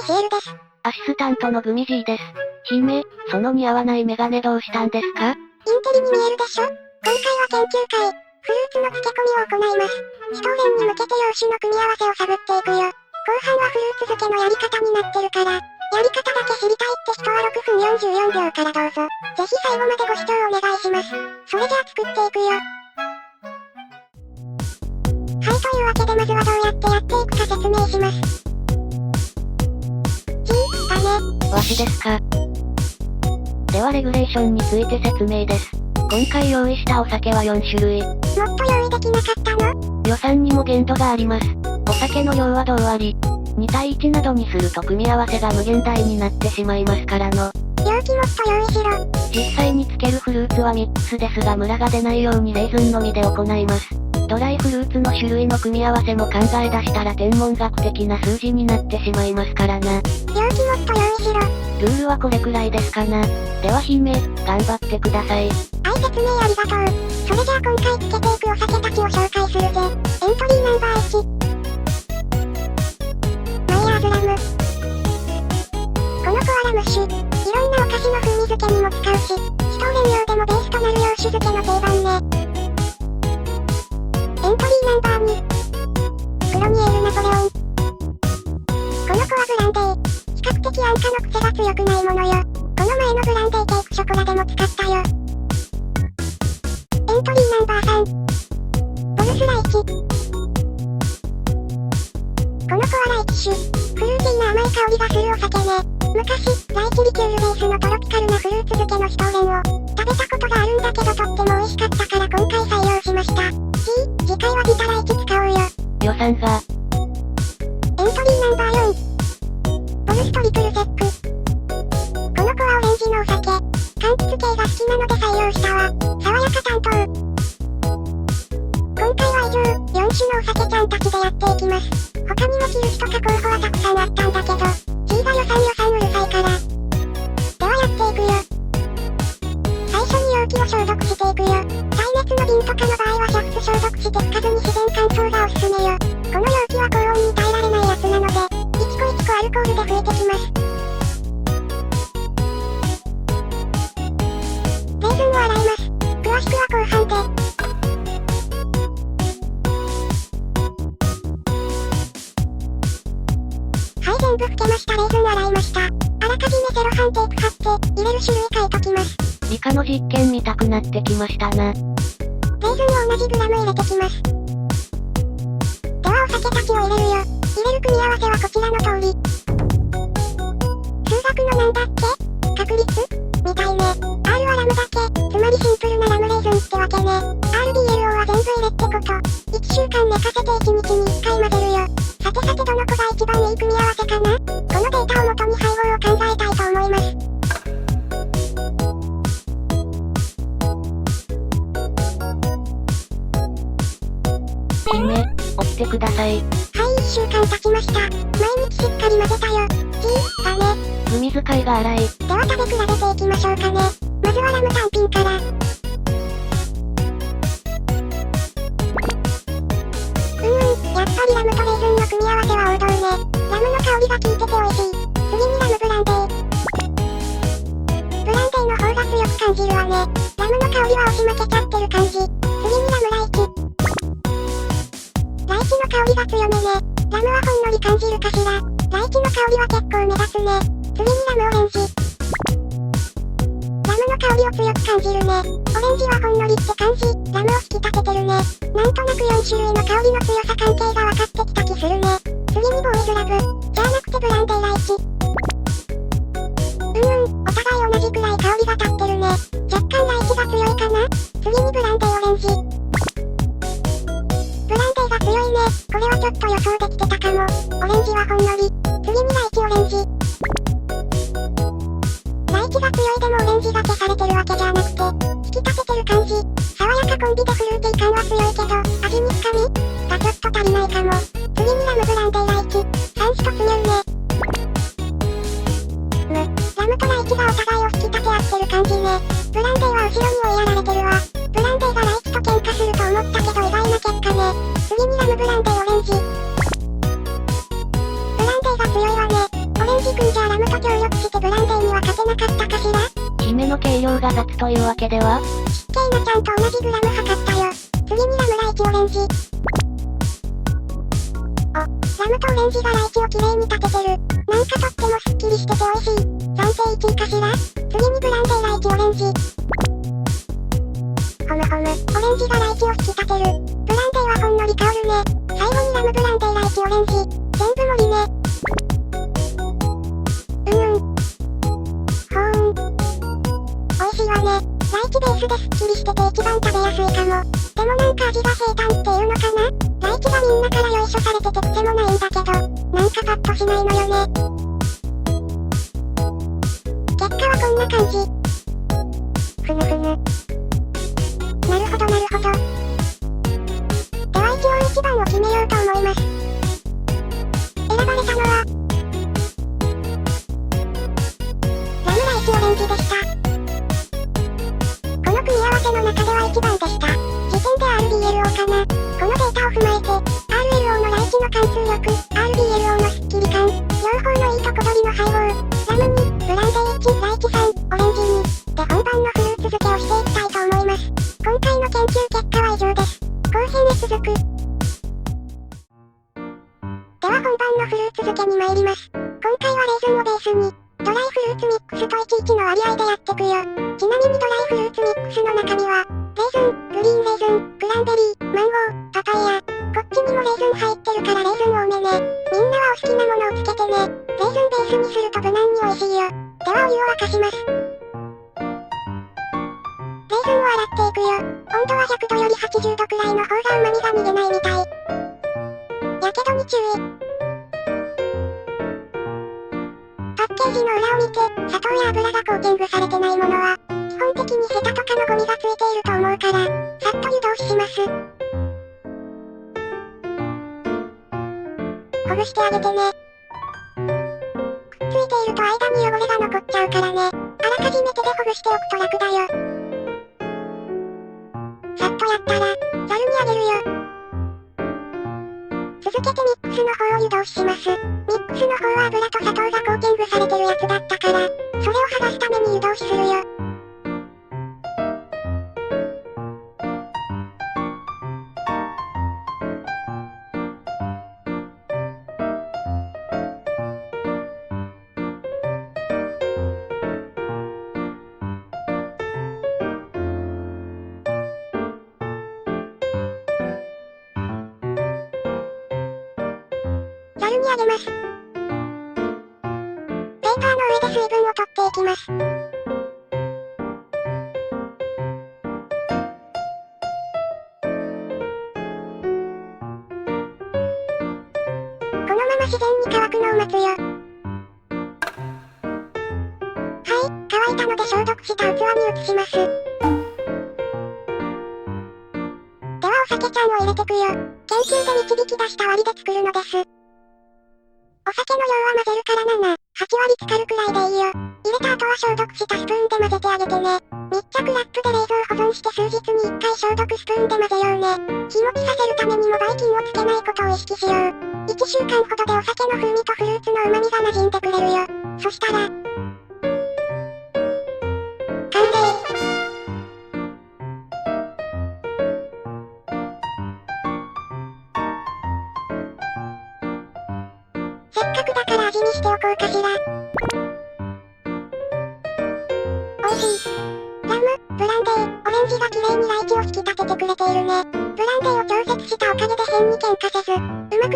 シエルです。アシスタントのグミジーです。姫、その似合わないメガネどうしたんですか？インテリに見えるでしょ？今回は研究会、フルーツの漬け込みを行います。シュトーレンに向けて洋酒の組み合わせを探っていくよ。後半はフルーツ漬けのやり方になってるから、やり方だけ知りたいって人は6分44秒からどうぞ。ぜひ最後までご視聴お願いします。それじゃあ作っていくよ。はい、というわけでまずはどうやってやっていくか説明します。わしですか。ではレギュレーションについて説明です。今回用意したお酒は4種類。もっと用意できなかったの？予算にも限度があります。お酒の量は同割。2対1などにすると組み合わせが無限大になってしまいますからの。容器もっと用意しろ。実際につけるフルーツはミックスですがムラが出ないようにレーズンのみで行います。ドライフルーツの種類の組み合わせも考え出したら天文学的な数字になってしまいますからな。容器もっと用意しろ。ルールはこれくらいですかな。では姫、頑張ってください。説明ありがとう。それじゃあ今回つけていくお酒たちを紹介するぜ。エントリーナンバー1。マイヤーズラム。このコアラムッシュ。いろんなお菓子の風味付けにも使うし、シュトーレン用でもベースとなる洋酒漬けの定番ね。エントリーナンバー2。クロニエールナポレオン。この子はブランデー。比較的安価の癖が強くないものよ。この前のブランデーケークショコラでも使ったよ。エントリーナンバー3。ボルスライチ。この子はライチ種。フルーティーな甘い香りがするお酒ね。昔、ライチリキュールベースのトロピカルなフルーツ漬けのシュトーレンを食べたことがあるんだけどとっても美味しかったから今回採用しました。次回はビタライチ使おうよ。予算が。エントリーナンバー4。ボルストリプルセック。この子はオレンジのお酒。柑橘系が好きなので採用したわ。爽やか担当。今回は以上、4種のお酒ちゃんたちでやっていきます。他にもキルシとか候補はたくさんあったんだけど、G が予算うるさいから。ではやっていくよ。最初に容器を消毒していくよ。耐熱の瓶とかの場合は煮沸消毒して拭かずに自然乾燥がおすすめよ。この容器は高温に耐えられないやつなので、1個1個アルコールで拭いてきます。レーズンを洗います。詳しくは後半で。はい、全部拭けました。レーズン洗いました。あらかじめセロハンテープ貼って、入れる種類変えときます。理科の実験見たくなってきましたな。レーズンを同じグラム入れてきます。ではお酒たちを入れるよ。入れる組み合わせはこちらの通り。数学のなんだっけ？確率？みたいね。R はラムだけ、つまりシンプルなラムレーズンってわけね。RDLO は全部入れってこと。1週間寝かせて1日に1回混ぜるよ。さてさてどの子が一番いい組み合わせかな？このデータを元に配合を考えたいと思います。姫、起きてください。はい、1週間経ちました。毎日しっかり混ぜたよ。だね。グミ使いが荒い。では食べ比べていきましょうかね。まずはラム単品から。やっぱりラムとレーズンの組み合わせは王道ね。ラムの香りが効いてて美味しい。次にラムブランデー。ブランデーの方が強く感じるわね。ラムの香りは押し負けちゃってる感じ。次にラムライチ。ライチの香りが強めね。ラムはほんのり感じるかしら。ライチの香りは結構目立つね。次にラムオレンジ。ラムの香りを強く感じるね。オレンジはほんのりって感じ。ラムを引き立ててるね。なんとなく4種類の香りの強さ関係が分かってきた気するね。次にボーイズラブ。じゃなくてブランデーライチ。お互い同じくらい香りが立ってるね。若干ライチが強いかな。次にブランデーオレンジ。ブランデーが強いね。これはちょっと予想できてたかも。オレンジはほんのり。次にライチオレンジ。ライチが強いでもオレンジが消されてるわけじゃなくて、引き立ててる感じ。爽やかコンビでフルーティー感は強いけど、味に深みがちょっと足りないかも。次にラムブランデーライチ。3種突入ね。ラムとライチがお互いを引き立て合ってる感じね。ブランデーは後ろに追いやられてるわ。ブランデーがライチと喧嘩すると思ったけど意外な結果ね。次にラムブランデーオレンジ。ブランデーが強いわね。オレンの計量が雑というわけでは？湿気なちゃんと同じグラム測ったよ。次にラムライチオレンジ。ラムとオレンジがライチをきれいに立ててる。なんかとってもスッキリしてて美味しい。暫定1位かしら。次にブランデーライチオレンジ。ほむほむ。オレンジがライチを引き立てる。ブランデーはほんのり香るね。最後にラムブランデーライチオレンジ。全部盛りね。美味しいわね。ライチベースでスッキリしてて一番食べやすいかも。でもなんか味が平坦っていうのかな。ライチがみんなからよいしょされてて癖もないんだけど、なんかパッとしないのよね。結果はこんな感じ。ふむふむ。なるほどなるほど。では一応1番を決めようと思います。選ばれたのはラムライチオレンジでした。この組み合わせの中では1番でした。時点で RBLO かな。このデータを踏まえて RLO のライチの貫通力、RBLO のスッキリ感、両方のいいとこ取りの配合、ラムに、ブランデー1、ライチ3、オレンジ2で本番のフルーツ漬けをしていきたいと思います。今回の研究結果は以上です。後編へ続く。では本番のフルーツ漬けに参ります。今回はレーズンをベースにドライフルーツミックスと11の割合でやってくよ。ちなみにドライフルーツミックスの中身はレーズン、グリーンレーズン、クランベリー、マンゴー、パパイヤ。こっちにもレーズン入ってるからレーズン多めね。みんなはお好きなものをつけてね。レーズンベースにすると無難に美味しいよ。ではお湯を沸かします。レーズンを洗っていくよ。温度は100度より80度くらいの方が旨味が逃げないみたい。やけどに注意。パッケージの裏を見て、砂糖や油がコーティングされてないものは、基本的にヘタとかのゴミがついていると思うから、さっと湯通しします。ほぐしてあげてね。くっついていると間に汚れが残っちゃうからね。あらかじめ手でほぐしておくと楽だよ。さっとやったら、ざるにあげるよ。続けてミックスの方を湯通しします。ミックスの方は油と砂糖がコーティングされてるやつだったから、それを剥がすために湯通しするよ。ざるにあげます。ペーパーの上で水分を取っていきます。このまま自然に乾くのを待つよ。はい、乾いたので消毒した器に移します。ではお酒ちゃんを入れてくよ。研究で導き出した割りで作るのです。お酒の量は混ぜるから7、8割浸かるくらいでいいよ。入れた後は消毒したスプーンで混ぜてあげてね。密着ラップで冷蔵保存して数日に1回消毒スプーンで混ぜようね。日持ちさせるためにもばい菌をつけないことを意識しよう。1週間ほどでお酒の風味とフルーツの旨味が馴染んでくれるよ。そしたら、完成。せっかくだから味見しておこうかしら。美味しい。ラム、ブランデー、オレンジが綺麗にライチを引き立ててくれているね。ブランデーを調節したおかげで変に喧嘩せず、うまく全体の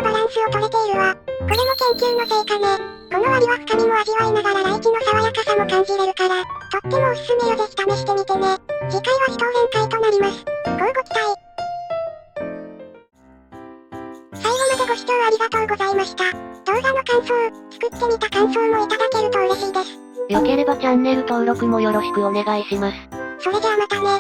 バランスを取れているわ。これも研究の成果ね。この割りは深みも味わいながらライチの爽やかさも感じれるから、とってもおすすめよ。ぜひ試してみてね。次回は非当然会となります。乞うご期待。最後までご視聴ありがとうございました。動画の感想、作ってみた感想もいただけると嬉しいです。よければチャンネル登録もよろしくお願いします。それじゃあまたね。